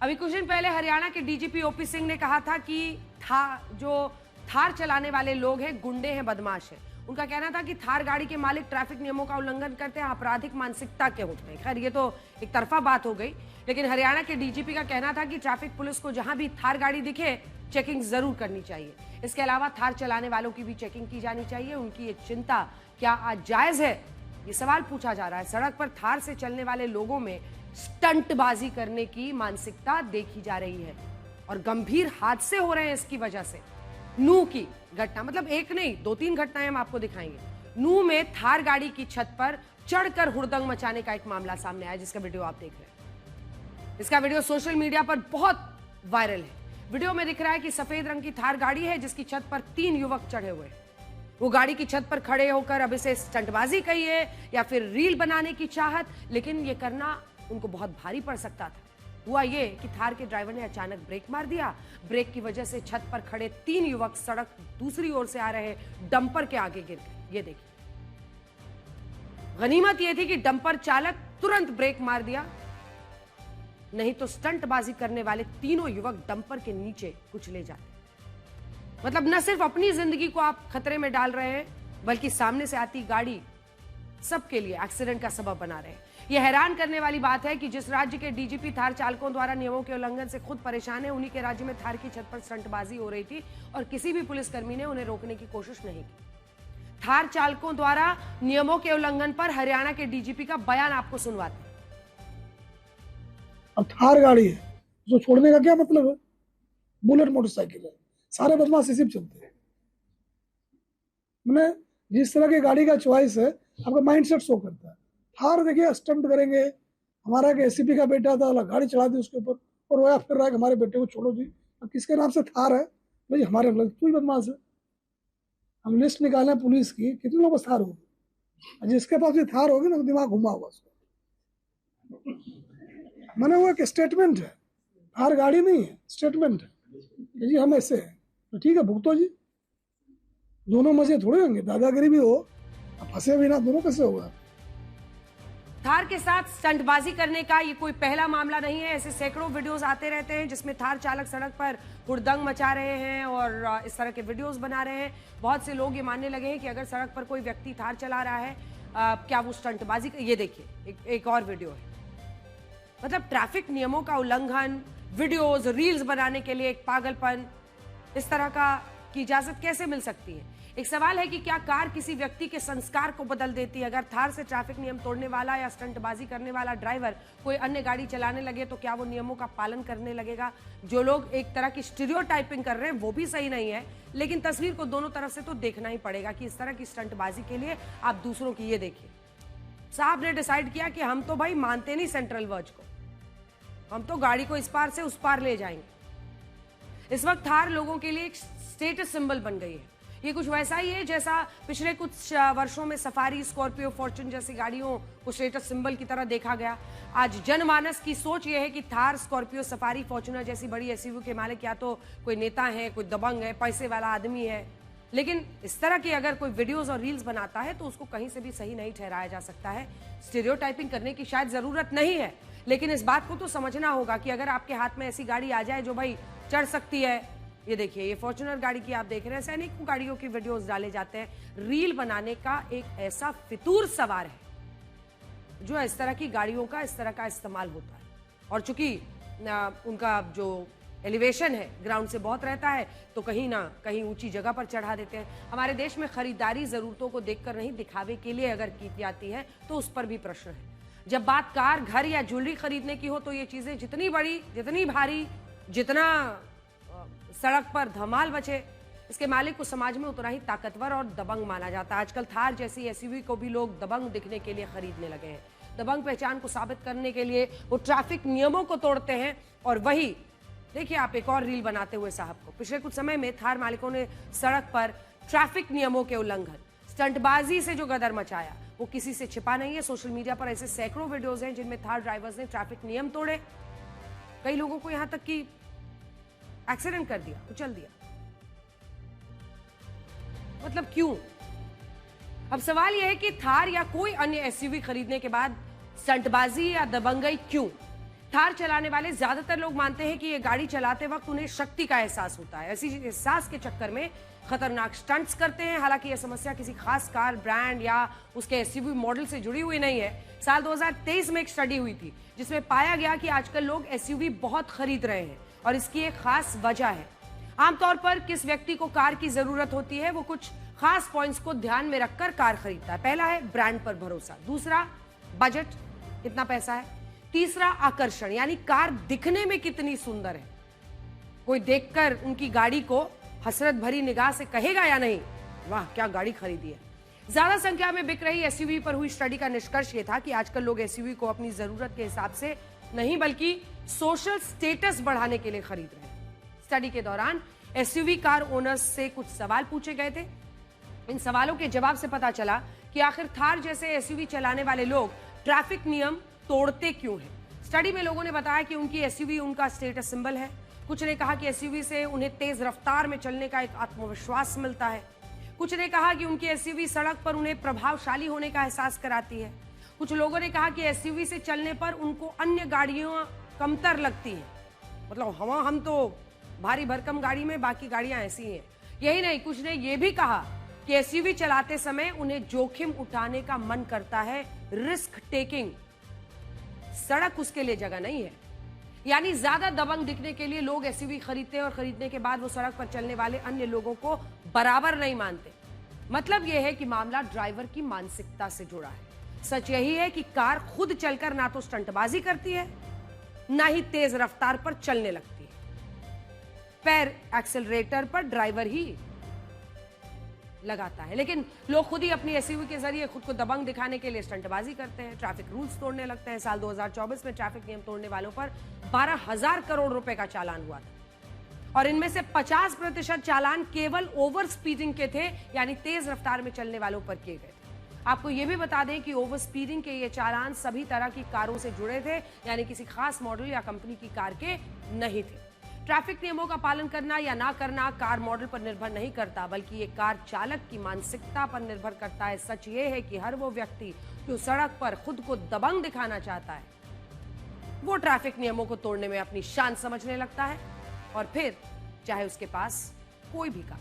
अभी कुछ दिन पहले हरियाणा के डीजीपी ओपी सिंह ने कहा था कि थार चलाने वाले लोग हैं गुंडे हैं, बदमाश हैं। उनका कहना था कि थार गाड़ी के मालिक ट्रैफिक नियमों का उल्लंघन करते हैं, आपराधिक मानसिकता के होते हैं। खैर, ये तो एक तरफा बात हो गई, लेकिन हरियाणा के डीजीपी का कहना था कि ट्रैफिक पुलिस को जहां भी थार गाड़ी दिखे चेकिंग जरूर करनी चाहिए। इसके अलावा थार चलाने वालों की भी चेकिंग की जानी चाहिए। उनकी ये चिंता क्या आज जायज है, ये सवाल पूछा जा रहा है। सड़क पर थार से चलने वाले लोगों में स्टंटबाजी करने की मानसिकता देखी जा रही है और गंभीर हादसे हो रहे हैं इसकी वजह से। नूह की घटना, मतलब एक नहीं 2-3 घटनाएं हम आपको दिखाएंगे। नूह में थार गाड़ी की छत पर चढ़कर हुड़दंग मचाने का एक मामला सामने आया, जिसका वीडियो आप देख रहे हैं। इसका वीडियो सोशल मीडिया पर बहुत वायरल है। वीडियो में दिख रहा है कि सफेद रंग की थार गाड़ी है जिसकी छत पर 3 युवक चढ़े हुए हैं। वो गाड़ी की छत पर खड़े होकर अब इसे स्टंटबाजी कहिए या फिर रील बनाने की चाहत, लेकिन ये करना उनको बहुत भारी पड़ सकता था। हुआ ये कि थार के ड्राइवर ने अचानक ब्रेक मार दिया। ब्रेक की वजह से छत पर खड़े 3 युवक सड़क दूसरी ओर से आ रहे डंपर के आगे गिर गए। ये देखिए, गनीमत ये थी कि डंपर चालक तुरंत ब्रेक मार दिया, नहीं तो स्टंटबाजी करने वाले तीनों युवक डंपर के नीचे कुचले जाते। मतलब न सिर्फ अपनी जिंदगी को आप खतरे में डाल रहे हैं, बल्कि सामने से आती गाड़ी सबके लिए एक्सीडेंट का सबब बना रहे हैं। यह हैरान करने वाली बात है कि जिस राज्य के डीजीपी थार चालकों द्वारा नियमों के उल्लंघन से खुद परेशान है, उन्हीं के राज्य में थार की छत पर स्टंटबाजी हो रही थी और किसी भी पुलिसकर्मी ने उन्हें रोकने की कोशिश नहीं की। थार चालकों द्वारा नियमों के उल्लंघन पर हरियाणा के डीजीपी का बयान आपको सुनवाते हैं। अब थार गाड़ी है, उसको छोड़ने का क्या मतलब है? बुलेट मोटरसाइकिल है, सारे बदमाश इसी पे चलते हैं। मैंने जिस तरह की गाड़ी का चॉइस है, आपका माइंडसेट शो करता है। थार देखिए, स्टंट करेंगे। हमारा एक एसीपी का बेटा था, गाड़ी चढ़ा दी उसके ऊपर और रोया फिर रहा है कि हमारे बेटे को छोड़ो जी। अब किसके नाम से थार है भाई? हमारे तू ही बदमाश है। हम लिस्ट निकालें पुलिस की, कितने लोग थार होगी? जिसके पास भी थार होगी ना, दिमाग घुमा हुआ उसको। मैंने वो एक स्टेटमेंट है, थार गाड़ी नहीं है, स्टेटमेंट है जी हम ऐसे हैं, तो ठीक है भुगतो जी। दोनों मजे थोड़े होंगे, दादागिरी भी हो, फंसे भी ना, दोनों कैसे होगा? थार के साथ स्टंटबाजी करने का ये कोई पहला मामला नहीं है। ऐसे सैकड़ों वीडियोस आते रहते हैं जिसमें थार चालक सड़क पर हुड़दंग मचा रहे हैं और इस तरह के वीडियोस बना रहे हैं। बहुत से लोग ये मानने लगे हैं कि अगर सड़क पर कोई व्यक्ति थार चला रहा है, क्या वो स्टंटबाजी? ये देखिए, एक और वीडियो है। मतलब ट्रैफिक नियमों का उल्लंघन, वीडियोस, रील्स बनाने के लिए एक पागलपन, इस तरह की इजाजत कैसे मिल सकती है? एक सवाल है कि क्या कार किसी व्यक्ति के संस्कार को बदल देती है? अगर थार से ट्रैफिक नियम तोड़ने वाला या स्टंटबाजी करने वाला ड्राइवर कोई अन्य गाड़ी चलाने लगे तो क्या वो नियमों का पालन करने लगेगा? जो लोग एक तरह की स्टीरियोटाइपिंग कर रहे हैं वो भी सही नहीं है, लेकिन तस्वीर को दोनों तरफ से तो देखना ही पड़ेगा कि इस तरह की स्टंटबाजी के लिए आप दूसरों की। ये देखिए, साहब ने डिसाइड किया कि हम तो भाई मानते नहीं सेंट्रल वर्ज को, हम तो गाड़ी को इस पार से उस पार ले जाएंगे। इस वक्त थार लोगों के लिए एक स्टेटस सिंबल बन गई है। ये कुछ वैसा ही है जैसा पिछले कुछ वर्षों में सफारी, स्कॉर्पियो, फॉर्च्यून जैसी गाड़ियों को स्टेटस सिंबल की तरह देखा गया। आज जनमानस की सोच ये है कि थार, स्कॉर्पियो, सफारी, फॉर्च्यूनर जैसी बड़ी एसयूवी के मालिक या तो कोई नेता है, कोई दबंग है, पैसे वाला आदमी है। लेकिन इस तरह की अगर कोई वीडियोस और रील्स बनाता है तो उसको कहीं से भी सही नहीं ठहराया जा सकता है। स्टीरियोटाइपिंग करने की शायद जरूरत नहीं है, लेकिन इस बात को तो समझना होगा कि अगर आपके हाथ में ऐसी गाड़ी आ जाए जो भाई चढ़ सकती है। ये देखिए, ये फॉर्च्यूनर गाड़ी की आप देख रहे हैं, सैनिकों गाड़ियों की वीडियोस डाले जाते हैं। रील बनाने का एक ऐसा फितूर सवार है जो इस तरह की गाड़ियों का इस तरह का इस्तेमाल होता है। और चूंकि उनका जो एलिवेशन है ग्राउंड से बहुत रहता है, तो कहीं ना कहीं ऊंची जगह पर चढ़ा देते हैं। हमारे देश में खरीदारी जरूरतों को देखकर नहीं, दिखावे के लिए अगर की जाती है तो उस पर भी प्रश्न है। जब बात कार, घर या ज्वेलरी खरीदने की हो तो ये चीजें जितनी बड़ी, जितनी भारी, जितना सड़क पर धमाल मचे, इसके मालिक को समाज में उतना ही ताकतवर और दबंग माना जाता है। आजकल थार जैसी एसयूवी को भी लोग दबंग दिखने के लिए खरीदने लगे हैं। दबंग पहचान को साबित करने के लिए वो ट्रैफिक नियमों को तोड़ते हैं। और वही देखिए, आप एक और रील बनाते हुए साहब को। पिछले कुछ समय में थार मालिकों ने सड़क पर ट्रैफिक नियमों के उल्लंघन, स्टंटबाजी से जो गदर मचाया वो किसी से छिपा नहीं है। सोशल मीडिया पर ऐसे सैकड़ों वीडियोस हैं जिनमें थार ड्राइवर्स ने ट्रैफिक नियम तोड़े, कई लोगों को यहां तक कि एक्सीडेंट कर दिया, कुचल दिया। मतलब क्यों? अब सवाल यह है कि थार या कोई अन्य एसयूवी खरीदने के बाद स्टंटबाजी या दबंगई क्यों? थार चलाने वाले ज्यादातर लोग मानते हैं कि ये गाड़ी चलाते वक्त उन्हें शक्ति का एहसास होता है। ऐसी एहसास के चक्कर में खतरनाक स्टंट्स करते हैं। हालांकि यह समस्या किसी खास कार ब्रांड या उसके एसयूवी मॉडल से जुड़ी हुई नहीं है। साल 2023 में एक स्टडी हुई थी जिसमें पाया गया कि आजकल लोग एसयूवी बहुत खरीद रहे हैं और इसकी एक खास वजह है। आमतौर पर किस व्यक्ति को कार की जरूरत होती है वो कुछ खास पॉइंट्स को ध्यान में रखकर कार खरीदता है। पहला है ब्रांड पर भरोसा, दूसरा बजट, कितना पैसा है, तीसरा आकर्षण यानी कार दिखने में कितनी सुंदर है, कोई देखकर उनकी गाड़ी को हसरत भरी निगाह से कहेगा या नहीं, वाह क्या गाड़ी खरीदी है। ज्यादा संख्या में बिक रही एसयूवी पर हुई स्टडी का निष्कर्ष ये था कि आजकल लोग एसयूवी को अपनी जरूरत के हिसाब से नहीं बल्कि सोशल स्टेटस बढ़ाने के लिए खरीद रहे हैं। स्टडी के दौरान एसयूवी कार ओनर्स से कुछ सवाल पूछे गए थे। इन सवालों के जवाब से पता चला कि आखिर थार जैसे एसयूवी चलाने वाले लोग ट्रैफिक नियम तोड़ते क्यों हैं। स्टडी में लोगों ने बताया कि उनकी एसयूवी उनका स्टेटस सिंबल है। कुछ ने कहा कि एसयूवी से उन्हें तेज रफ्तार में चलने का एक आत्मविश्वास मिलता है। कुछ ने कहा कि उनकी एसयूवी सड़क पर उन्हें प्रभावशाली होने का एहसास कराती है। कुछ लोगों ने कहा कि एसयूवी से चलने पर उनको अन्य गाड़ियां कमतर लगती है, मतलब हम तो भारी भरकम गाड़ी में, बाकी गाड़ियां ऐसी हैं। यही नहीं, कुछ ने यह भी कहा कि एसयूवी चलाते समय उन्हें जोखिम उठाने का मन करता है, रिस्क टेकिंग। सड़क उसके लिए जगह नहीं है। यानी ज्यादा दबंग दिखने के लिए लोग एसयूवी खरीदते हैं और खरीदने के बाद वो सड़क पर चलने वाले अन्य लोगों को बराबर नहीं मानते। मतलब यह है कि मामला ड्राइवर की मानसिकता से जुड़ा है। सच यही है कि कार खुद चलकर ना तो स्टंटबाजी करती है ना ही तेज रफ्तार पर चलने लगती है। पैर एक्सेलरेटर पर ड्राइवर ही लगाता है, लेकिन लोग खुद ही अपनी एसयूवी के जरिए खुद को दबंग दिखाने के लिए स्टंटबाजी करते हैं, ट्रैफिक रूल्स तोड़ने लगते हैं। साल 2024 में ट्रैफिक नियम तोड़ने वालों पर 12,000 करोड़ रुपए का चालान हुआ था और इनमें से 50% चालान केवल ओवर स्पीडिंग के थे, यानी तेज रफ्तार में चलने वालों पर किए गए थे। आपको यह भी बता दें कि ओवर स्पीडिंग के ये चालान सभी तरह की कारों से जुड़े थे, यानी किसी खास मॉडल या कंपनी की कार के नहीं थे। ट्रैफिक नियमों का पालन करना या ना करना कार मॉडल पर निर्भर नहीं करता, बल्कि ये कार चालक की मानसिकता पर निर्भर करता है। सच ये है कि हर वो व्यक्ति जो सड़क पर खुद को दबंग दिखाना चाहता है वो ट्रैफिक नियमों को तोड़ने में अपनी शान समझने लगता है, और फिर चाहे उसके पास कोई भी कार